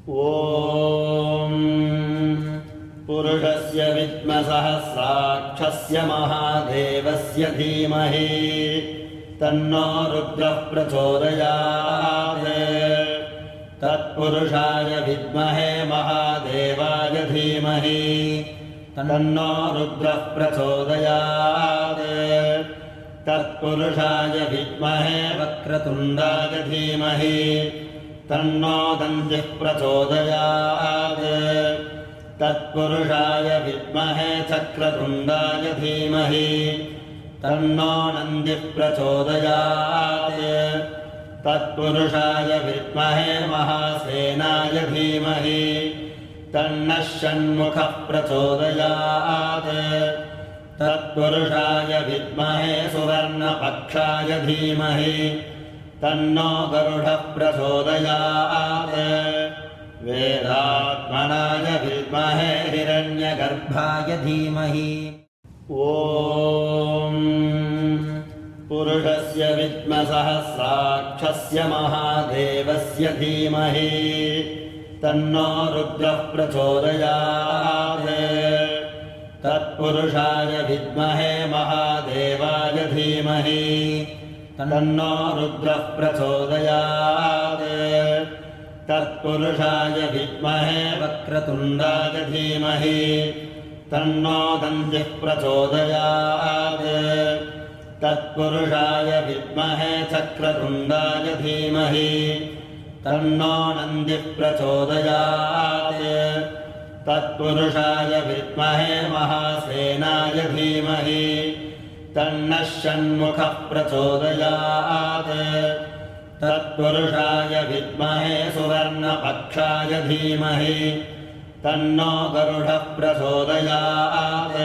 ॐ पुरुषस्य विद्मसहस्राक्षस्य महादेवस्य धीमहि तन्नो रुद्रः प्रचोदयात्। तत्पुरुषाय विद्महे महादेवाय धीमहि तन्नो रुद्रः प्रचोदयात्। तत्पुरुषाय विद्महे वक्रतुण्डाय धीमहि तन्नो दन्तिः प्रचोदयात्। तत्पुरुषाय विद्महे चक्रतुण्डाय धीमहि तन्नो नन्दिः प्रचोदयात्। तत्पुरुषाय विद्महे महासेनाय धीमहि तन्नः षण्मुखः प्रचोदयात्। तत्पुरुषाय विद्महे सुवर्णपक्षाय धीमहि तन्नो गरुडः प्रचोदयात्। वेदात्मनाय विद्महे हिरण्यगर्भाय धीमहि ॐ पुरुषस्य विद्मसहस्राक्षस्य महादेवस्य धीमहि तन्नो रुद्रः प्रचोदयात्। तत्पुरुषाय विद्महे महादेवाय धीमहि तन्नो रुद्रः प्रचोदयात्। तत्पुरुषाय विद्महे वक्रतुण्डाय धीमहि तन्नो दन्तिः प्रचोदयात्। तत्पुरुषाय विद्महे चक्रतुण्डाय धीमहि तन्नो नन्दिः प्रचोदयात्। तत्पुरुषाय विद्महे महासेनाय धीमहि तन्नः षण्मुखः प्रचोदयात्। तत्पुरुषाय विद्महे सुवर्णपक्षाय धीमहि तन्नो गरुडः प्रचोदयात्।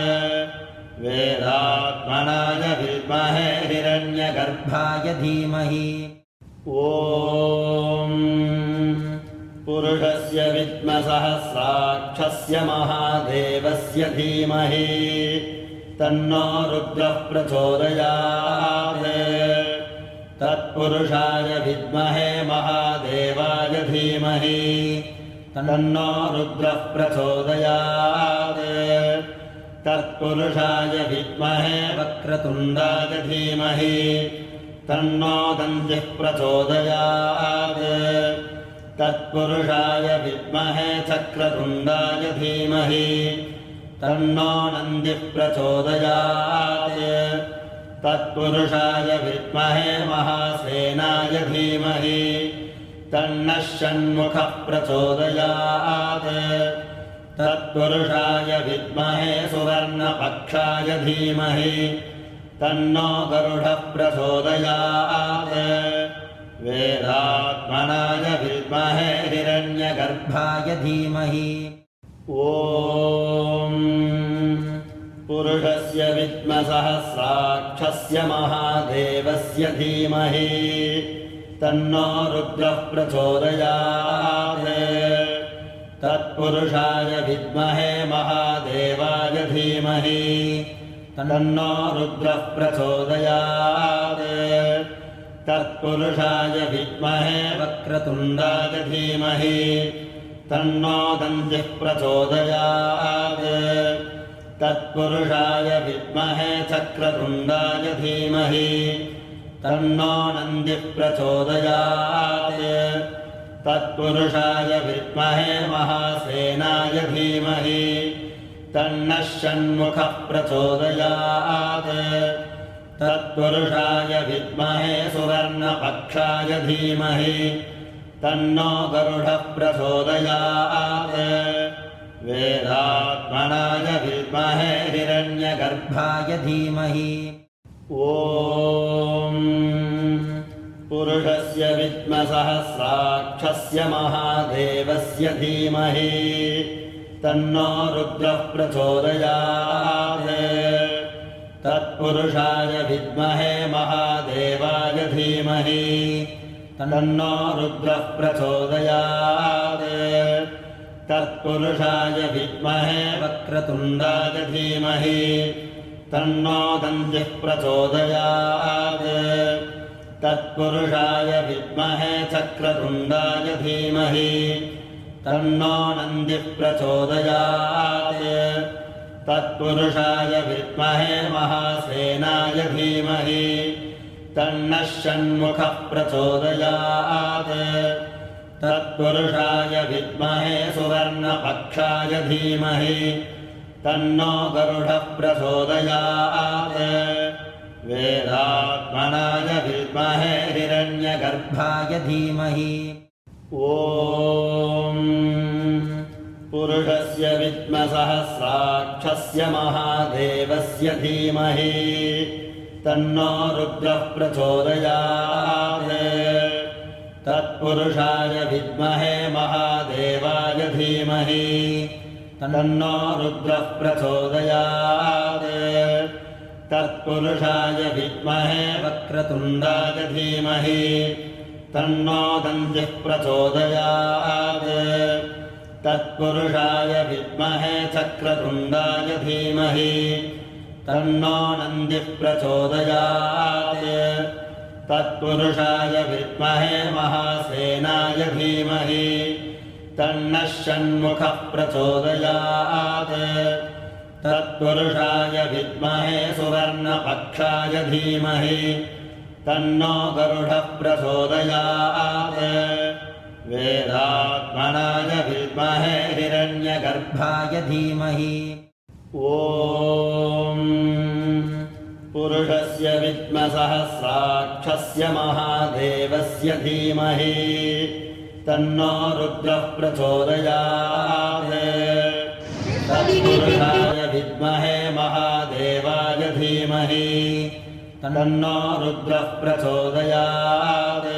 वेदात्मनाय विद्महे हिरण्यगर्भाय धीमहि ॐ पुरुषस्य विद्मसहस्राक्षस्य महादेवस्य धीमहि तन्नो रुद्रः प्रचोदयात्। तत्पुरुषाय विद्महे महादेवाय धीमहि तन्नो रुद्रः प्रचोदयात्। तत्पुरुषाय विद्महे वक्रतुण्डाय धीमहि तन्नो दन्तिः प्रचोदयात्। तत्पुरुषाय विद्महे चक्रतुण्डाय धीमहि तन्नो नन्दिः प्रचोदयात्। तत्पुरुषाय विद्महे महासेनाय धीमहि तन्नः षण्मुखः प्रचोदयात्। तत्पुरुषाय विद्महे सुवर्णपक्षाय धीमहि तन्नो गरुडः प्रचोदयात्। वेदात्मनाय विद्महे हिरण्यगर्भाय धीमहि ॐ पुरुषस्य विद्मसहस्राक्षस्य महादेवस्य धीमहि तन्नो रुद्रः प्रचोदयात्। तत्पुरुषाय विद्महे महादेवाय धीमहि तन्नो रुद्रः प्रचोदयात्। तत्पुरुषाय विद्महे वक्रतुण्डाय धीमहि तन्नो दन्तिः प्रचोदयात्। तत्पुरुषाय विद्महे चक्रतुण्डाय धीमहि तन्नो नन्दिः प्रचोदयात्। तत्पुरुषाय विद्महे महासेनाय धीमहि तन्नः षण्मुखः प्रचोदयात्। तत्पुरुषाय विद्महे सुवर्णपक्षाय धीमहि तन्नो गरुडः प्रचोदयात्। वेदात्मनाय विद्महे हिरण्यगर्भाय धीमहि ॐ पुरुषस्य विद्मसहस्राक्षस्य महादेवस्य धीमहि तन्नो रुद्रः प्रचोदयात्। तत्पुरुषाय विद्महे महादेवाय धीमहि तन्नो रुद्रः प्रचोदयात्। तत्पुरुषाय विद्महे वक्रतुण्डाय धीमहि तन्नो दन्तिः प्रचोदयात्। तत्पुरुषाय विद्महे चक्रतुण्डाय धीमहि तन्नो नन्दिः प्रचोदयात् तत्पुरुषाय विद्महे महासेनाय धीमहि तन्नः षण्मुखः प्रचोदयात् तत्पुरुषाय विद्महे सुवर्णपक्षाय धीमहि तन्नो गरुडः प्रचोदयात् वेदात्मनाय विद्महे हिरण्यगर्भाय धीमहि ॐ पुरुषस्य विद्मसहस्राक्षस्य महादेवस्य धीमहि तन्नो रुद्रः प्रचोदयात् तत्पुरुषाय विद्महे महादेवाय धीमहि तन्नो रुद्रः प्रचोदयात् तत्पुरुषाय विद्महे वक्रतुण्डाय धीमहि तन्नो दन्तिः प्रचोदयात् तत्पुरुषाय विद्महे चक्रतुण्डाय धीमहि तन्नो नन्दिः प्रचोदयात् तत्पुरुषाय विद्महे महासेनाय धीमहि तन्नः षण्मुखः प्रचोदयात् तत्पुरुषाय विद्महे सुवर्णपक्षाय धीमहि तन्नो गरुडः प्रचोदयात् वेदात्मनाय विद्महे हिरण्यगर्भाय धीमहि ॐ पुरुषस्य विद्मसहस्राक्षस्य महादेवस्य धीमहि तन्नो रुद्रः प्रचोदयात् तत्पुरुषाय विद्महे महादेवाय धीमहि तन्नो रुद्रः प्रचोदयात्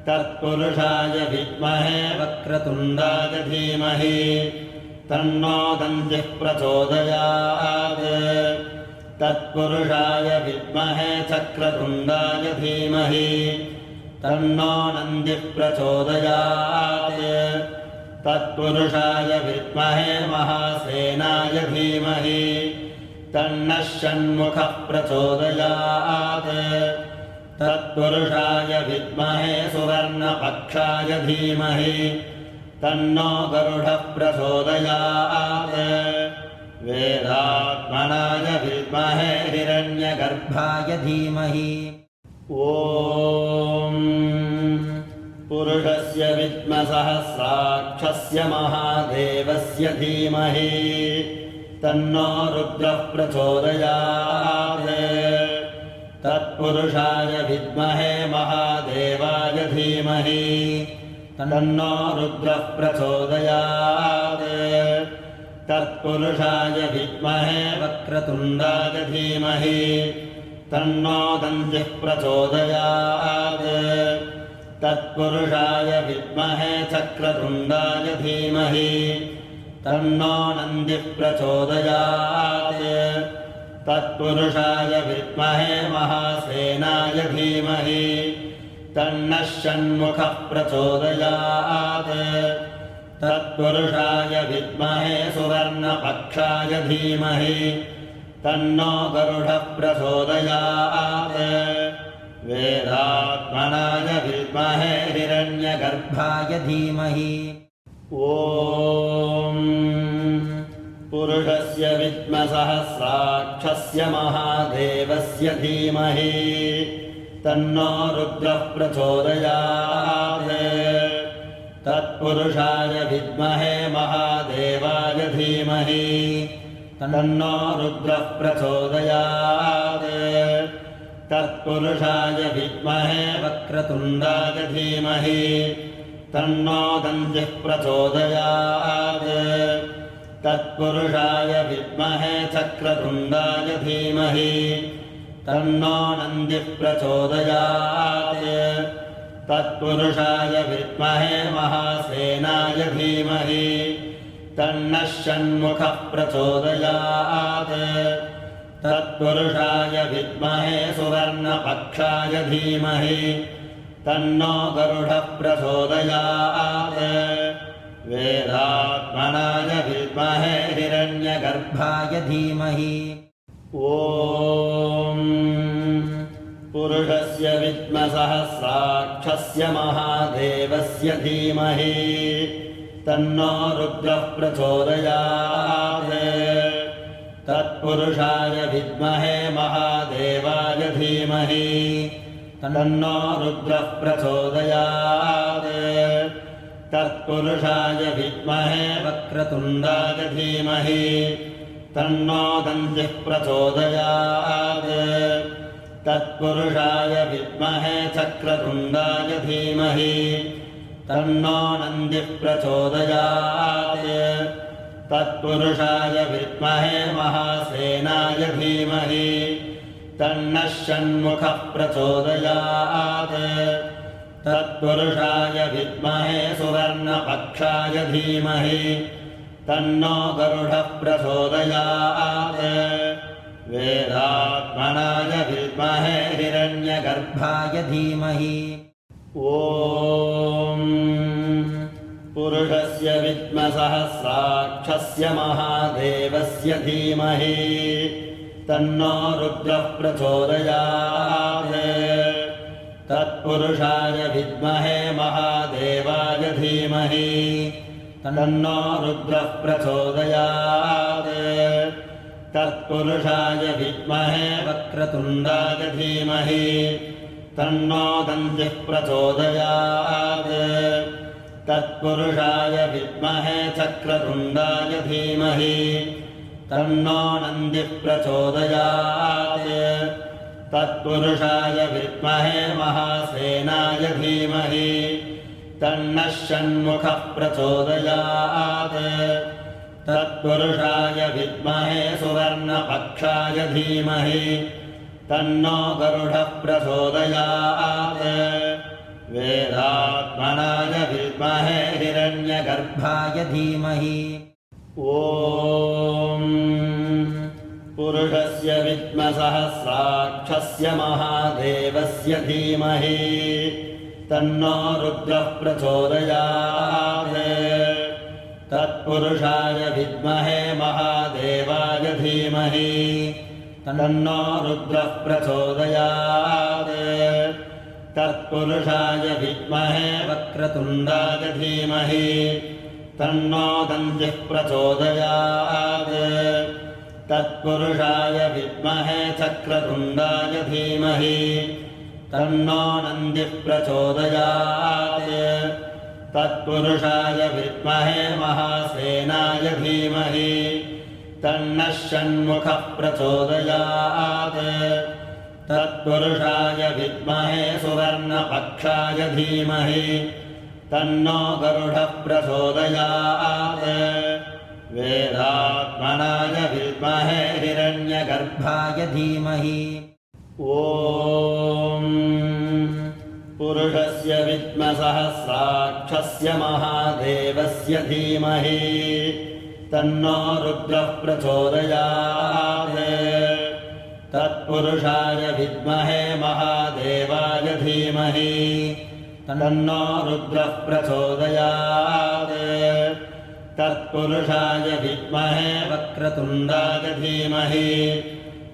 तत्पुरुषाय विद्महे वक्रतुण्डाय धीमहि तन्नो दन्तिः प्रचोदयात् तत्पुरुषाय विद्महे चक्रतुण्डाय धीमहि तन्नो नन्दिः प्रचोदयात् तत्पुरुषाय विद्महे महासेनाय धीमहि तन्नः षण्मुखः प्रचोदयात् तत्पुरुषाय विद्महे सुवर्णपक्षाय धीमहि तन्नो गरुडः प्रचोदयात् वेदात्मनाय विद्महे हिरण्यगर्भाय धीमहि ॐ पुरुषस्य विद्मसहस्राक्षस्य महादेवस्य धीमहि तन्नो रुद्रः प्रचोदयात् तत्पुरुषाय विद्महे महादेवाय धीमहि तन्नो रुद्रः प्रचोदयात् तत्पुरुषाय विद्महे वक्रतुण्डाय धीमहि तन्नो दन्तिः प्रचोदयात् तत्पुरुषाय विद्महे चक्रतुण्डाय धीमहि तन्नो नन्दिः प्रचोदयात् तत्पुरुषाय विद्महे महासेनाय धीमहि तन्नः षण्मुखः प्रचोदयात् तत्पुरुषाय विद्महे सुवर्णपक्षाय धीमहि तन्नो गरुडः प्रचोदयात् वेदात्मनाय विद्महे हिरण्यगर्भाय धीमहि ॐ पुरुषस्य विद्मसहस्राक्षस्य महादेवस्य धीमहि तन्नो रुद्रः प्रचोदयात् तत्पुरुषाय विद्महे महादेवाय धीमहि तन्नो रुद्रः प्रचोदयात् तत्पुरुषाय विद्महे वक्रतुण्डाय धीमहि तन्नो दन्तिः प्रचोदयात् तत्पुरुषाय विद्महे चक्रतुण्डाय धीमहि तन्नो नन्दिः प्रचोदयात् तत्पुरुषाय विद्महे महासेनाय धीमहि तन्नः षण्मुखः प्रचोदयात् तत्पुरुषाय विद्महे सुवर्णपक्षाय धीमहि तन्नो गरुडः प्रचोदयात् वेदात्मनाय विद्महे हिरण्यगर्भाय धीमहि ॐ पुरुषस्य विद्मसहस्राक्षस्य महादेवस्य धीमहि तन्नो रुद्रः प्रचोदयात् तत्पुरुषाय विद्महे महादेवाय धीमहि तन्नो रुद्रः प्रचोदयात् तत्पुरुषाय विद्महे वक्रतुण्डाय धीमहि तन्नो दन्तिः प्रचोदयात् तत्पुरुषाय विद्महे चक्रतुण्डाय धीमहि तन्नो नन्दिः प्रचोदयात् तत्पुरुषाय विद्महे महासेनाय धीमहि तन्नः षण्मुखः प्रचोदयात् तत्पुरुषाय विद्महे सुवर्णपक्षाय धीमहि तन्नो गरुडः प्रचोदयात् वेदात्मनाय विद्महे हिरण्यगर्भाय धीमहि ॐ पुरुषस्य विद्मसहस्राक्षस्य महादेवस्य धीमहि तन्नो रुद्रः प्रचोदयात् तत्पुरुषाय विद्महे महादेवाय धीमहि तन्नो रुद्रः प्रचोदयात् तत्पुरुषाय विद्महे वक्रतुण्डाय धीमहि तन्नो दन्तिः प्रचोदयात् तत्पुरुषाय विद्महे चक्रतुण्डाय धीमहि तन्नो नन्दिः प्रचोदयात् तत्पुरुषाय विद्महे महासेनाय धीमहि तन्नः षण्मुखः प्रचोदयात् तत्पुरुषाय विद्महे सुवर्णपक्षाय धीमहि तन्नो गरुडः प्रचोदयात् वेदात्मनाय विद्महे हिरण्यगर्भाय धीमहि ॐ पुरुषस्य विद्मसहस्राक्षस्य महादेवस्य धीमहि तन्नो रुद्रः प्रचोदयात् तत्पुरुषाय विद्महे महादेवाय धीमहि तन्नो रुद्रः प्रचोदयात् तत्पुरुषाय विद्महे वक्रतुण्डाय धीमहि तन्नो दन्तिः प्रचोदयात् तत्पुरुषाय विद्महे चक्रतुण्डाय धीमहि तन्नो नन्दिः प्रचोदयात् तत्पुरुषाय विद्महे महासेनाय धीमहि तन्नः षण्मुखः प्रचोदयात् तत्पुरुषाय विद्महे सुवर्णपक्षाय धीमहि तन्नो गरुडः प्रचोदयात् वेदात्मनाय विद्महे हिरण्यगर्भाय धीमहि ॐ पुरुषस्य विद्मसहस्राक्षस्य महादेवस्य धीमहि तन्नो रुद्रः प्रचोदयात् तत्पुरुषाय विद्महे महादेवाय धीमहि तन्नो रुद्रः प्रचोदयात् तत्पुरुषाय विद्महे वक्रतुण्डाय धीमहि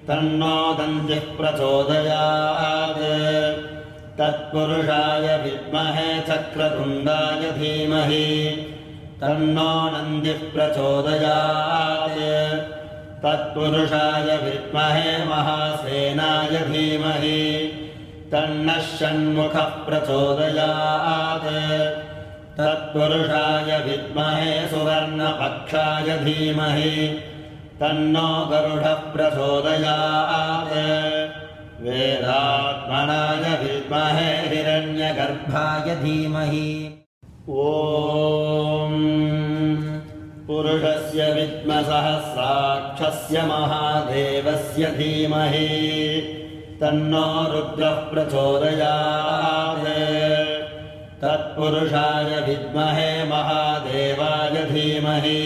तन्नो दन्तिः प्रचोदयात् तत्पुरुषाय विद्महे चक्रतुण्डाय धीमहि तन्नो नन्दिः प्रचोदयात् तत्पुरुषाय विद्महे महासेनाय धीमहि तन्नः षण्मुखः प्रचोदयात् तत्पुरुषाय विद्महे सुवर्णपक्षाय धीमहि तन्नो गरुडः प्रचोदयात् वेदात्मनाय विद्महे हिरण्यगर्भाय धीमहि ॐ पुरुषस्य विद्मसहस्राक्षस्य महादेवस्य धीमहि तन्नो रुद्रः प्रचोदयात् तत्पुरुषाय विद्महे महादेवाय धीमहि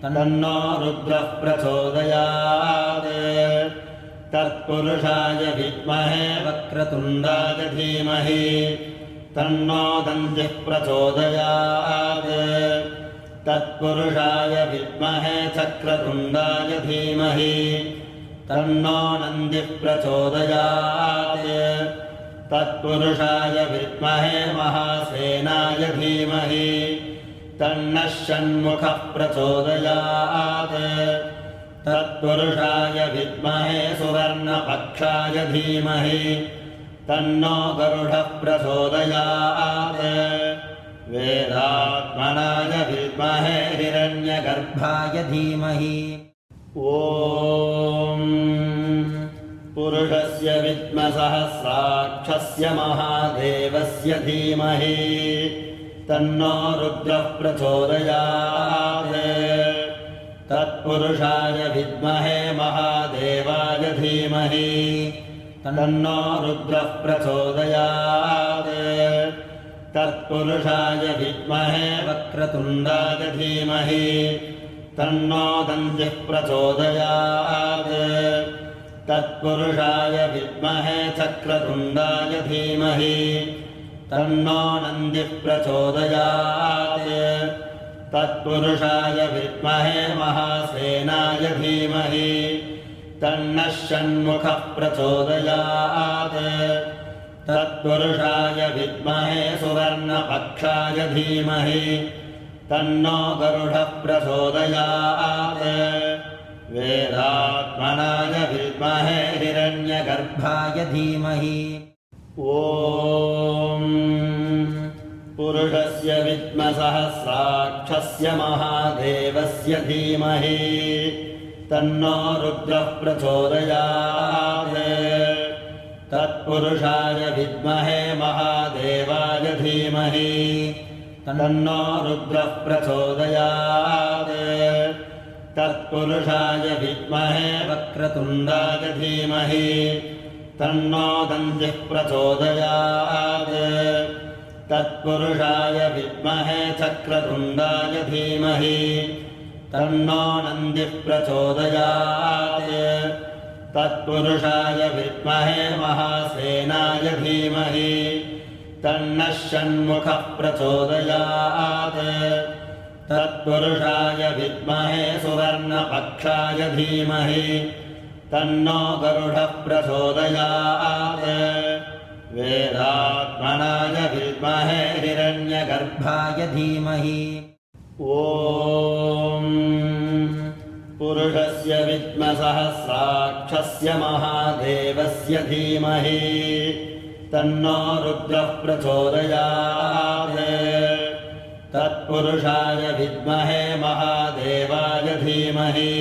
तन्नो रुद्रः प्रचोदयात् तत्पुरुषाय विद्महे वक्रतुण्डाय धीमहि तन्नो दन्तिः प्रचोदयात् तत्पुरुषाय विद्महे चक्रतुण्डाय धीमहि तन्नो नन्दिः प्रचोदयात् तत्पुरुषाय विद्महे महासेनाय धीमहि तन्नः षण्मुखः प्रचोदयात् तत्पुरुषाय विद्महे सुवर्णपक्षाय धीमहि तन्नो गरुडः प्रचोदयात् वेदात्मनाय विद्महे हिरण्यगर्भाय धीमहि ॐ पुरुषस्य विद्मसहस्राक्षस्य महादेवस्य धीमहि तन्नो रुद्रः प्रचोदयात् तत्पुरुषाय विद्महे महादेवाय धीमहि तन्नो रुद्रः प्रचोदयात् तत्पुरुषाय विद्महे वक्रतुण्डाय धीमहि तन्नो दन्तिः प्रचोदयात् तत्पुरुषाय विद्महे चक्रतुण्डाय धीमहि तन्नो नन्दिः प्रचोदयात् तत्पुरुषाय विद्महे महासेनाय धीमहि तन्नः षण्मुखः प्रचोदयात् तत्पुरुषाय विद्महे सुवर्णपक्षाय धीमहि तन्नो गरुडः प्रचोदयात् वेदात्मनाय विद्महे हिरण्यगर्भाय धीमहि ॐ पुरुषस्य विद्मसहस्राक्षस्य महादेवस्य धीमहि तन्नो रुद्रः प्रचोदयात् तत्पुरुषाय विद्महे महादेवाय धीमहि तन्नो रुद्रः प्रचोदयात् तत्पुरुषाय विद्महे वक्रतुण्डाय धीमहि तन्नो दन्तिः प्रचोदयात् तत्पुरुषाय विद्महे चक्रतुण्डाय धीमहि तन्नो नन्दिः प्रचोदयात् तत्पुरुषाय विद्महे महासेनाय धीमहि तन्नः षण्मुखः प्रचोदयात् तत्पुरुषाय विद्महे सुवर्णपक्षाय धीमहि तन्नो गरुडः प्रचोदयात् वेदात्मनाय विद्महे हिरण्यगर्भाय धीमहि ॐ पुरुषस्य विद्मसहस्राक्षस्य महादेवस्य धीमहि तन्नो रुद्रः प्रचोदयात् तत्पुरुषाय विद्महे महादेवाय धीमहि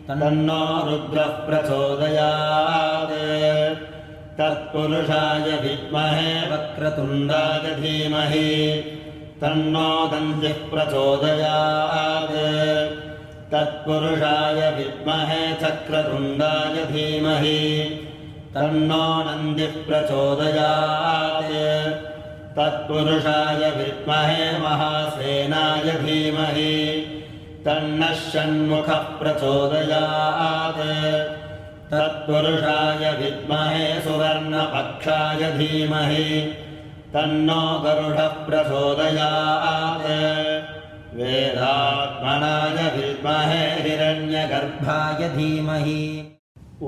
तन्नो रुद्रः प्रचोदयात् तत्पुरुषाय विद्महे वक्रतुण्डाय धीमहि तन्नो दन्तिः प्रचोदयात् तत्पुरुषाय विद्महे चक्रतुण्डाय धीमहि तन्नो नन्दिः प्रचोदयात् तत्पुरुषाय विद्महे महासेनाय धीमहि तन्नः षण्मुखः प्रचोदयात् तत्पुरुषाय विद्महे सुवर्णपक्षाय धीमहि तन्नो गरुडः प्रचोदयात् वेदात्मनाय विद्महे हिरण्यगर्भाय धीमहि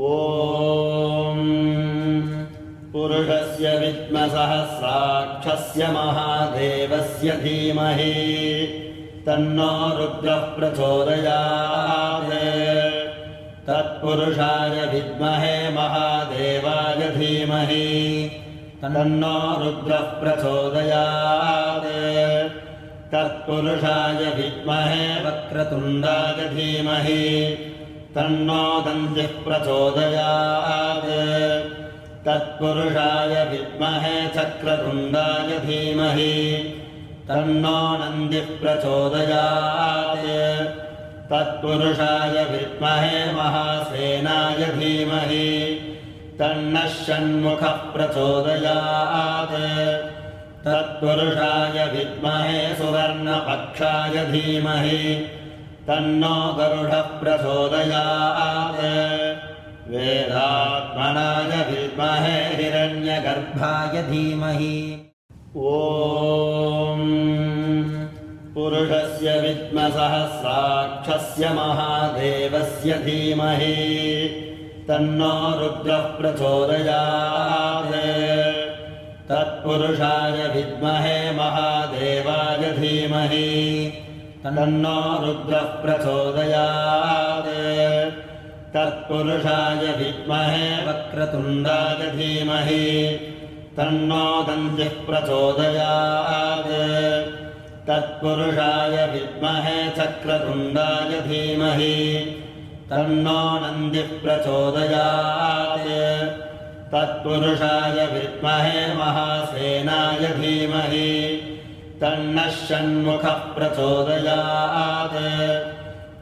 ॐ पुरुषस्य विद्मसहस्राक्षस्य महादेवस्य धीमहि तन्नो रुद्रः प्रचोदयात् तत्पुरुषाय विद्महे महादेवाय धीमहि तन्नो रुद्रः प्रचोदयात् तत्पुरुषाय विद्महे वक्रतुण्डाय धीमहि तन्नो दन्तिः प्रचोदयात् तत्पुरुषाय विद्महे चक्रतुण्डाय धीमहि तन्नो नन्दिः प्रचोदयात् तत्पुरुषाय विद्महे महासेनाय धीमहि तन्नः षण्मुखः प्रचोदयात् तत्पुरुषाय विद्महे सुवर्णपक्षाय धीमहि तन्नो गरुडः प्रचोदयात् वेदात्मनाय विद्महे हिरण्यगर्भाय धीमहि ॐ पुरुषस्य विद्मसहस्राक्षस्य महादेवस्य धीमहि तन्नो रुद्रः प्रचोदयात् तत्पुरुषाय विद्महे महादेवाय धीमहि तन्नो रुद्रः प्रचोदयात् तत्पुरुषाय विद्महे वक्रतुण्डाय धीमहि तन्नो दन्तिः प्रचोदयात् तत्पुरुषाय विद्महे चक्रतुण्डाय धीमहि तन्नो नन्दिः प्रचोदयात् तत्पुरुषाय विद्महे महासेनाय धीमहि तन्नः षण्मुखः प्रचोदयात्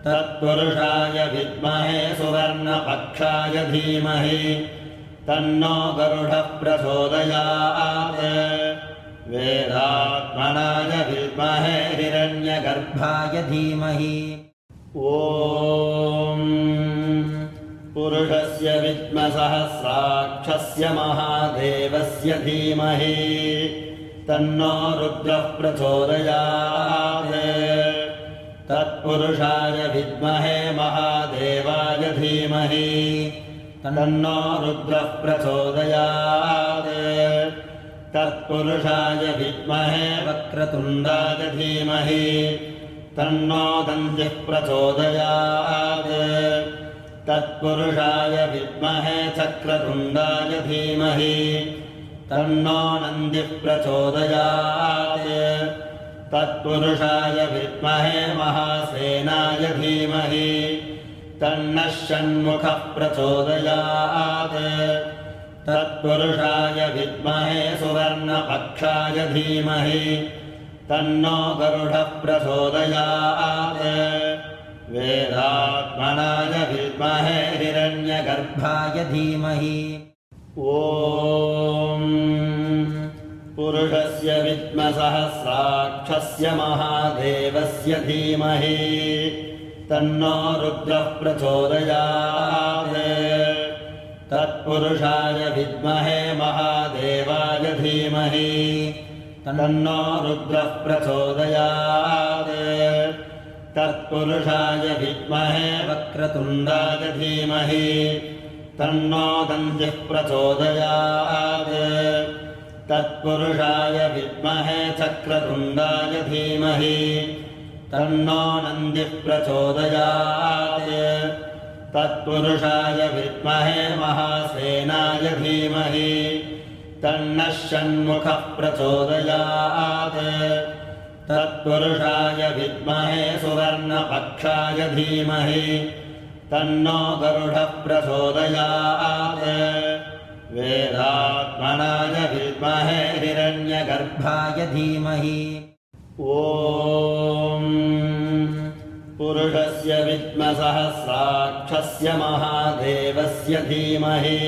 तत्पुरुषाय विद्महे सुवर्णपक्षाय धीमहि तन्नो गरुडः प्रचोदयात् वेदात्मनाय विद्महे हिरण्यगर्भाय धीमहि ॐ पुरुषस्य विद्मसहस्राक्षस्य महादेवस्य धीमहि तन्नो रुद्रः प्रचोदयात् तत्पुरुषाय विद्महे महादेवाय धीमहि तन्नो रुद्रः प्रचोदयात् तत्पुरुषाय विद्महे वक्रतुण्डाय धीमहि तन्नो दन्तिः प्रचोदयात् तत्पुरुषाय विद्महे चक्रतुण्डाय धीमहि तन्नो नन्दिः प्रचोदयात् तत्पुरुषाय विद्महे महासेनाय धीमहि तन्नः षण्मुखः प्रचोदयात् तत्पुरुषाय विद्महे सुवर्णपक्षाय धीमहि तन्नो गरुडः प्रचोदयात् वेदात्मनाय विद्महे हिरण्यगर्भाय धीमहि ॐ पुरुषस्य विद्मसहस्राक्षस्य महादेवस्य धीमहि तन्नो रुद्रः प्रचोदयात् तत्पुरुषाय विद्महे महादेवाय धीमहि तन्नो रुद्रः प्रचोदयात् तत्पुरुषाय विद्महे वक्रतुण्डाय धीमहि तन्नो दन्तिः प्रचोदयात् तत्पुरुषाय विद्महे चक्रतुण्डाय धीमहि तन्नो नन्दिः प्रचोदयात् तत्पुरुषाय विद्महे महासेनाय धीमहि तन्नः षण्मुखः प्रचोदयात् तत्पुरुषाय विद्महे सुवर्णपक्षाय धीमहि तन्नो गरुडः प्रचोदयात् वेदात्मनाय विद्महे हिरण्यगर्भाय धीमहि ॐ पुरुषस्य विद्मसहस्राक्षस्य महादेवस्य धीमहि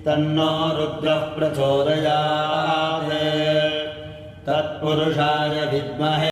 तन्नो रुद्रः प्रचोदयात् तत्पुरुषाय विद्महे